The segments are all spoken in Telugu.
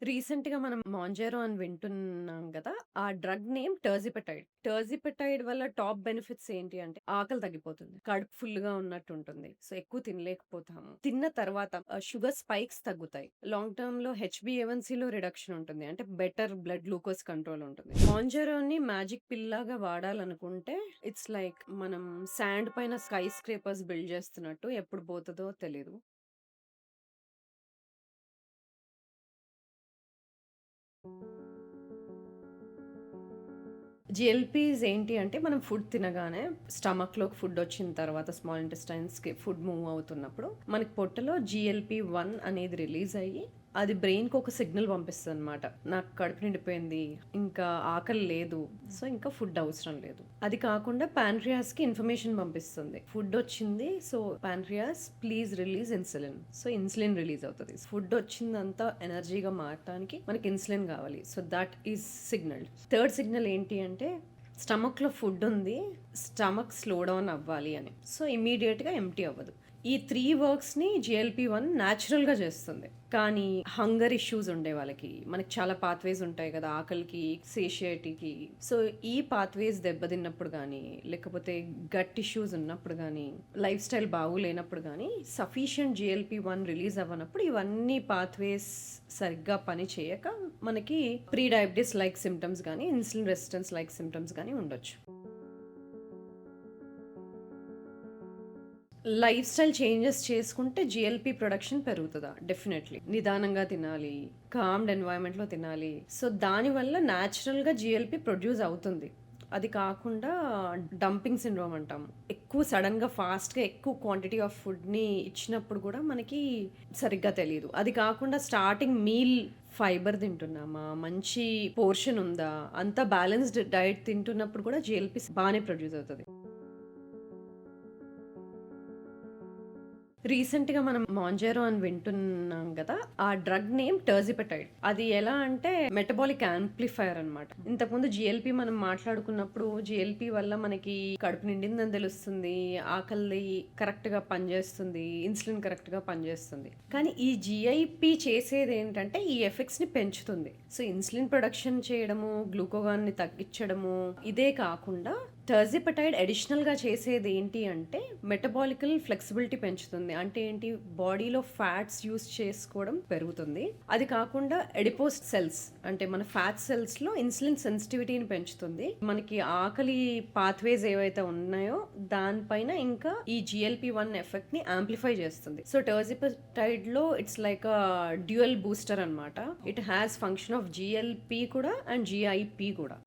రీసెంట్‌గా మనం మాంజేరో అని వింటున్నాం గదా! ఆ డ్రగ్ నేమ్ టర్జిపెటైడ్. టర్జిపెటైడ్ వల్ల టాప్ బెనిఫిట్స్ ఏంటి అంటే ఆకలి తగ్గిపోతుంది. కడుపు ఫుల్‌గా ఉన్నట్టుంటుంది. సో, ఎక్కువ తినలేకపోతాము. తిన్న తర్వాత షుగర్ స్పైక్స్ తగ్గుతాయి. లాంగ్ టర్మ్‌లో హెచ్‌బీఏవన్సీలో రిడక్షన్ ఉంటుంది. అంటే బెటర్ బ్లడ్ గ్లూకోజ్ కంట్రోల్ ఉంటుంది. మాంజేరోని మ్యాజిక్ పిల్ లాగా వాడాలనుకుంటే ఇట్స్ లైక్ మనం సాండ్ పైన స్కై స్క్రేపర్స్ బిల్డ్ చేస్తున్నట్టు ఎప్పుడు పోతదో తెలీదు. జిఎల్‌పీస్ ఏంటి అంటే, మనం ఫుడ్ తినగానే స్టమక్‌లోకి ఫుడొచ్చిన తర్వాత స్మాల్ ఇంటెస్టైన్స్‌కి ఫుడ్ మూవ్ అవుతున్నప్పుడు, మనకి పొట్టలో జీఎల్‌పీ-1 అనేది రిలీజ్ అయ్యి, అది బ్రెయిన్‌కి ఒక సిగ్నల్ పంపిస్తదనమాట. నాకు కడుపు నిండిపోయింది, ఇంకా ఆకలి లేదు, సో, ఇంకా ఫుడ్ అవసరం లేదు. అది కాకుండా పాన్‌క్రియాస్‌కి ఇన్ఫర్మేషన్ పంపిస్తుంది. ఫుడొచ్చింది, so, pancreas please release insulin. So, insulin release అవుతది. ఫుడొచ్చిందంతా ఎనర్జీగా మారటానికి మనకి ఇన్సులిన్ కావాలి. So, that is signal. Third signal ఏంటి అంటే స్టమక్‌లో ఫుడ్ ఉంది. స్టమక్ స్లో డౌన్ అవ్వాలి అని. సో, ఇమ్మీడియేట్‌గా ఎంప్టీ అవ్వదు. ఈ 3 వర్క్స్‌ని జీఎల్‌పీ-1 న్యాచురల్‌గా చేస్తుంది. కానీ హంగర్ ఇష్యూస్ ఉండే వాళ్ళకి, మనకి చాలా పాత్వేస్ ఉంటాయి కదా! ఆకలికి, సేషియేటీకి. సో, ఈ పాత్వేస్ దెబ్బతిన్నప్పుడు గానీ, లేకపోతే గట్ ఇష్యూస్ ఉన్నప్పుడు గానీ, లైఫ్ స్టైల్ బాగోలేనప్పుడు గానీ, సఫిషియంట్ జీఎల్‌పీ-1 రిలీజ్ అవ్వనప్పుడు ఇవన్నీ పాత్వేస్ సరిగ్గా పని చేయక మనకి ప్రీ డయాబెటిస్ లైక్ సింప్టమ్స్ గానీ, ఇన్సులిన్ రెసిస్టెన్స్ లైక్ సింప్టమ్స్ గానీ ఉండొచ్చు. లైఫ్ స్టైల్ చేంజెస్ చేసుకుంటే జీఎల్‌పీ ప్రొడక్షన్ పెరుగుతదా? డెఫినెట్‌లీ. నిదానంగా తినాలి. కామ్డ్ ఎన్వైర్న్‌మెంట్‌లో తినాలి. సో, దానివల్ల న్యాచురల్‌గా జీఎల్‌పీ ప్రొడ్యూస్ అవుతుంది. అది కాకుండా డంపింగ్ సిండ్రోమ్ అంటాం. ఎక్కువ సడెన్‌గా ఫాస్ట్‌గా ఎక్కువ క్వాంటిటీ ఆఫ్ ఫుడ్‌ని ఇచ్చినప్పుడు కూడా మనకి సరిగ్గా తెలీదు. అది కాకుండా స్టార్టింగ్ మీల్ ఫైబర్ తింటున్నామా? మంచి పోర్షన్ ఉందా? అంతా బ్యాలెన్స్‌డ్ డైట్ తింటున్నప్పుడు కూడా జీఎల్‌పీ బానే ప్రొడ్యూస్ అవుతది. రీసెంట్‌గా మనం మాంజేరో అని వింటున్నాం గదా! ఆ డ్రగ్ నేమ్ టర్జిపెటైడ్. అది ఎలా అంటే మెటబాలిక్ యాంప్లిఫైయర్ అనమాట. ఇంతకుముందు జీఎల్‌పీ మనం మాట్లాడుకున్నప్పుడు జీఎల్‌పీ వల్ల మనకి కడుపు నిండిందని తెలుస్తుంది. ఆకలి కరెక్ట్‌గా పనిచేస్తుంది. ఇన్సులిన్ కరెక్ట్‌గా పనిచేస్తుంది. కానీ ఈ జీఐపీ చేసేదేంటంటే ఈ ఎఫెక్ట్స్‌ని పెంచుతుంది. సో, ఇన్సులిన్ ప్రొడక్షన్ చేయడము, గ్లూకోగాన్‌ని తగ్గించడము ఇదే కాకుండా టర్జిపెటైడ్ అడిషనల్‌గా చేసేది ఏంటి అంటే మెటబాలికల్ ఫ్లెక్సిబిలిటీ పెంచుతుంది. అంటే ఏంటి, బాడీలో ఫ్యాట్స్ యూజ్ చేసుకోవడం పెరుగుతుంది. అది కాకుండా ఎడిపోస్ సెల్స్ అంటే మన ఫ్యాట్ సెల్స్‌లో ఇన్సులిన్ సెన్సిటివిటీని పెంచుతుంది. మనకి ఆకలి పాత్వేస్ ఏవైతే ఉన్నాయో దానిపైన ఇంకా ఈ జీఎల్‌పీ-1 ఎఫెక్ట్‌ని యాంప్లిఫై చేస్తుంది. సో, టర్జిపెటైడ్‌లో ఇట్స్ లైక్ డ్యూయల్ బూస్టర్ అన్నమాట. It has function of GLP కూడా అండ్ జీఐపీ కూడా.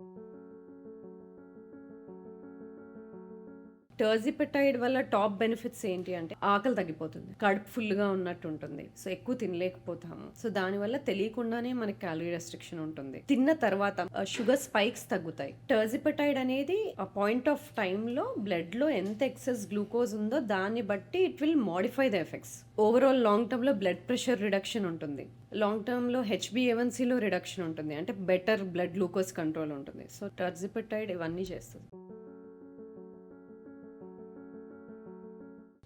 టర్జిపెటైడ్ వల్ల టాప్ బెనిఫిట్స్ ఏంటి అంటే ఆకలి తగ్గిపోతుంది. కడుపు ఫుల్‌గా ఉన్నట్టుంటుంది. సో, ఎక్కువ తినలేకపోతాము. సో, దానివల్ల తెలియకుండానే మనకి క్యాలరీ రెస్ట్రిక్షన్ ఉంటుంది. తిన్న తర్వాత షుగర్ స్పైక్స్ తగ్గుతాయి. టర్జిపెటైడ్ అనేది ఆ పాయింట్ ఆఫ్ టైమ్‌లో బ్లడ్‌లో ఎంత ఎక్సెస్ గ్లూకోజ్ ఉందో దాన్ని బట్టి it will modify the effects. Overall long టర్మ్‌లో బ్లడ్ ప్రెషర్ రిడక్షన్ ఉంటుంది. లాంగ్ టర్మ్‌లో హెచ్‌బీఏవన్సీలో రిడక్షన్ ఉంటుంది. అంటే బెటర్ బ్లడ్ గ్లూకోజ్ కంట్రోల్ ఉంటుంది. సో, టర్జిపెటైడ్ ఇవన్నీ చేస్తది.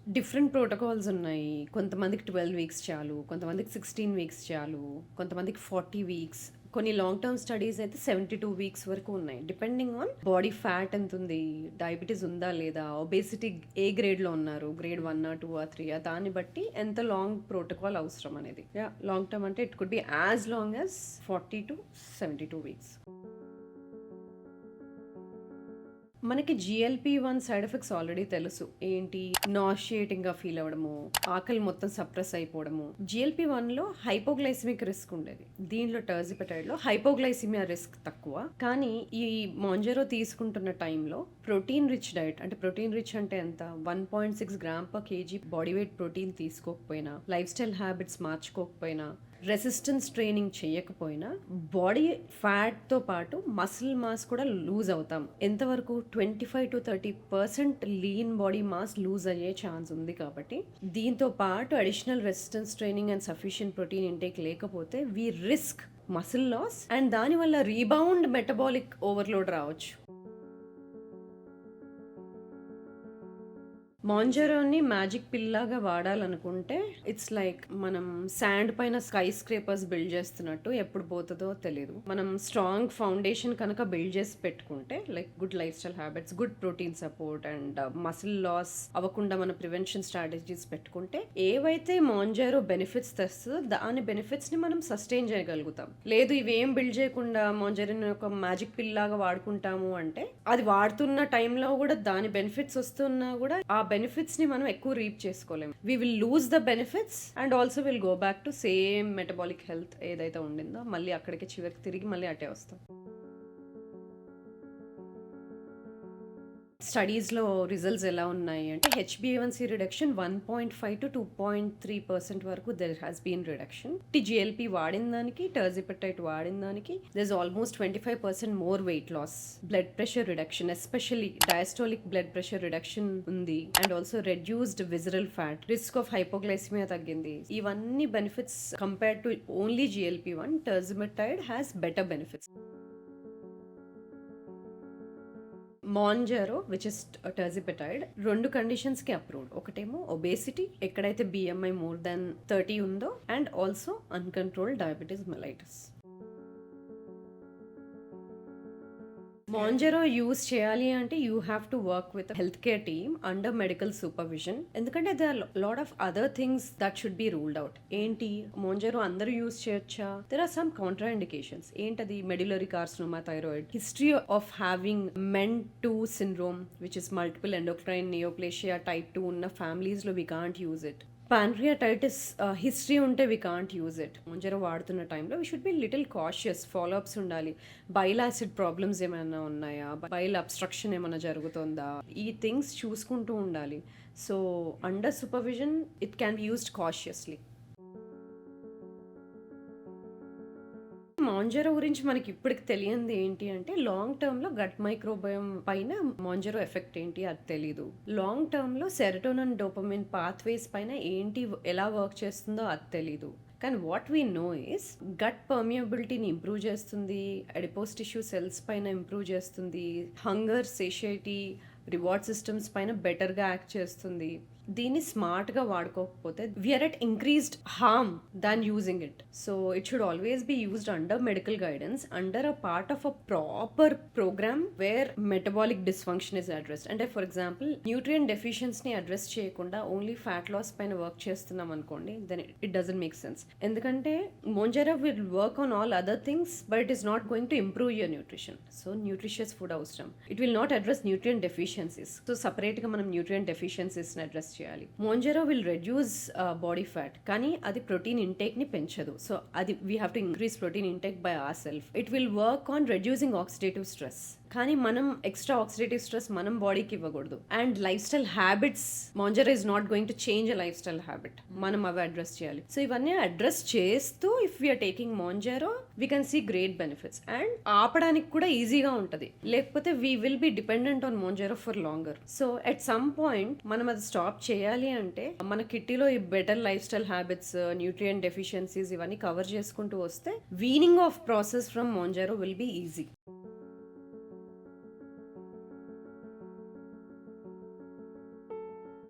డిఫరెంట్ ప్రోటోకాల్స్ ఉన్నాయి. కొంతమందికి 12 వీక్స్ చాలు. కొంతమందికి 16 వీక్స్ చాలు. కొంతమందికి 40 వీక్స్. కొన్ని లాంగ్ టర్మ్ స్టడీస్ అయితే 72 వీక్స్ వరకు ఉన్నాయి. డిపెండింగ్ ఆన్ బాడీ ఫ్యాట్ ఎంతుంది, డయాబెటిస్ ఉందా లేదా, ఒబేసిటీ ఏ గ్రేడ్‌లో ఉన్నారు, గ్రేడ్ 1 2 3 దాన్ని బట్టి ఎంత లాంగ్ ప్రోటోకాల్ అవసరం అనేది. యాహ్! లాంగ్ టర్మ్ అంటే it could be as long as 40-72 weeks. మనకి జీఎల్‌పీ-1 సైడ్ ఎఫెక్ట్స్ ఆల్రెడీ తెలుసు. ఏంటి, నాషియేటింగ్‌గా ఫీల్ అవ్వడము, ఆకలి మొత్తం సప్రెస్ అయిపోవడము. జీఎల్‌పీ-1లో హైపోగ్లైసెమిక్ రిస్క్ ఉండేది. దీనిలో టర్జిపెటైడ్‌లో హైపోగ్లైసిమియా రిస్క్ తక్కువ. కానీ ఈ మాంజేరో తీసుకుంటున్న టైంలో ప్రోటీన్ రిచ్ డైట్ అంటే ప్రోటీన్ రిచ్ అంటే ఎంత? 1.6 gram per KG body weight protein తీసుకోకపోయినా, లైఫ్ స్టైల్ హ్యాబిట్స్ మార్చుకోకపోయినా, రెసిస్టెన్స్ ట్రైనింగ్ చేయకపోయినా బాడీ ఫ్యాట్‌తో పాటు మసిల్ మాస్ కూడా లూజ్ అవుతాం. ఎంతవరకు 25-30% లీన్ బాడీ మాస్ లూజ్ అయ్యే ఛాన్స్ ఉంది కాబట్టి, దీంతో పాటు additional resistance training and sufficient protein intake లేకపోతే we risk muscle loss and దానివల్ల రీబౌండ్ మెటబాలిక్ ఓవర్‌లోడ్ రావచ్చు. మాంజరోని మ్యాజిక్ పిల్ లాగా వాడాలనుకుంటే ఇట్స్ లైక్ మనం శాండ్ పైన స్కై స్క్రేపర్స్ బిల్డ్ చేస్తున్నట్టు, ఎప్పుడు పోతుందో తెలియదు. మనం స్ట్రాంగ్ ఫౌండేషన్ కనుక బిల్డ్ చేసి పెట్టుకుంటే, like good life style habits, good protein support and muscle loss అవ్వకుండా మన ప్రివెన్షన్ స్ట్రాటజీస్ పెట్టుకుంటే, ఏవైతే మాంజారో బెనిఫిట్స్ తెస్తుందో దాని బెనిఫిట్స్ ని మనం సస్టైన్ చేయగలుగుతాం. లేదు ఇవేం బిల్డ్ చేయకుండా మాంజరోని ఒక మ్యాజిక్ పిల్ లాగా వాడుకుంటాము అంటే, అది వాడుతున్న టైంలో కూడా దాని బెనిఫిట్స్ వస్తున్నా కూడా ఆ బెనిఫిట్స్ ని మనం ఎక్కువ రీప్ చేసుకోలేము. We will lose the benefits and also will go back to same metabolic health ఏదైతే ఉండిందో, మళ్ళీ అక్కడికి చివరికి తిరిగి మళ్ళీ అటే వస్తాం. స్టడీస్లో రిజల్ట్స్ ఎలా ఉన్నాయి అంటే, HbA1c రిడక్షన్ 1.5 to 2.3% వరకు there has been reduction. GLP వాడిన దానికి, టర్జిపెటైట్ వాడిన దానికి there is almost 25% more weight loss. Blood pressure reduction, especially diastolic blood pressure reduction ఉంది. And also reduced visceral fat, risk of hypoglycemia తగ్గింది. ఇవన్నీ benefits compare to only GLP-1, tirzepatide has better benefits. Mounjaro which is tirzepatide 2 conditions కి అప్రూవ్డ్. ఒకటేమో ఒబేసిటీ, ఎక్కడైతే BMI మోర్ దాన్ 30 ఉందో, and also uncontrolled diabetes mellitus. Mounjaro use చేయాలి అంటే you have to work with health care team under medical supervision. ఎందుకంటే they are lot of other things that should be ruled out. ఏంటి మాంజారో అందరూ యూస్ చేయొచ్చా? There are some contraindications. ఏంటది? Medullary carcinoma, thyroid, history of having MEN 2 syndrome which is multiple endocrine neoplasia type 2 ఉన్న ఫ్యామిలీస్ లో we can't use it. Pancreatitis history ఉంటే we can't use it. Mounjaro వాడుతున్న టైంలో we should be little cautious. Follow-ups ఉండాలి. బైల్ యాసిడ్ ప్రాబ్లమ్స్ ఏమైనా ఉన్నాయా, బైల్ అబ్స్ట్రక్షన్ ఏమైనా జరుగుతుందా, ఈ థింగ్స్ చూసుకుంటూ ఉండాలి. So under supervision it can be used cautiously. Mounjaro గురించి మనకి ఇప్పటికి తెలియంది ఏంటి అంటే, లాంగ్ టర్మ్ లో గట్ మైక్రోబయోమ్ పైన మాంజారో ఎఫెక్ట్ ఏంటి అది తెలీదు. లాంగ్ టర్మ్ లో సెరటోనిన్, డోపమిన్ పాత్వేస్ పైన ఏంటి, ఎలా వర్క్ చేస్తుందో అది తెలీదు. కానీ what we know is gut పర్మియబిలిటీని ఇంప్రూవ్ చేస్తుంది, అడిపోస్ టిష్యూ సెల్స్ పైన ఇంప్రూవ్ చేస్తుంది, హంగర్, సేషియేటీ, రివార్డ్ సిస్టమ్స్ పైన బెటర్గా యాక్ట్ చేస్తుంది. దీన్ని స్మార్ట్గా వాడుకోకపోతే we are at increased harm than using it. So it should always be used under medical guidance, under a part of a proper program where metabolic dysfunction is addressed. అంటే ఫర్ ఎగ్జాంపుల్ న్యూట్రియంట్ డెఫిషియన్సీని అడ్రస్ చేయకుండా ఓన్లీ ఫ్యాట్ లాస్ పైన వర్క్ చేస్తున్నాం అనుకోండి, then it doesn't make sense. ఎందుకంటే Mounjaro will work on all other things but it is not going to improve your nutrition. So nutritious food అవసరం. It will not address nutrient deficiencies. So సపరేట్గా మనం న్యూట్రియంట్ డెఫిషియన్సీస్ని అడ్రస్ చేయాలి. Mounjaro will reduce body fat, కానీ అది ప్రోటీన్ ఇంటేక్ ని పెంచదు. సో అది we have to increase protein intake by our self. It will work on reducing oxidative stress, కానీ మనం ఎక్స్ట్రా ఆక్సిడేటివ్ స్ట్రెస్ మనం బాడీకి ఇవ్వకూడదు. And life style habits, Mounjaro is not going to change a life style habit. మనం అవి అడ్రస్ చేయాలి. సో ఇవన్నీ అడ్రస్ చేస్తూ if we are taking Mounjaro we can see great benefits. And ఆపడానికి కూడా ఈజీగా ఉంటుంది. లేకపోతే we will be dependent on Mounjaro for longer. So at some point మనం అది స్టాప్ చేయాలి అంటే మన కిట్టీలో ఈ better life style habits, nutrient deficiencies ఇవన్నీ కవర్ చేసుకుంటూ వస్తే weaning off process from Mounjaro will be easy.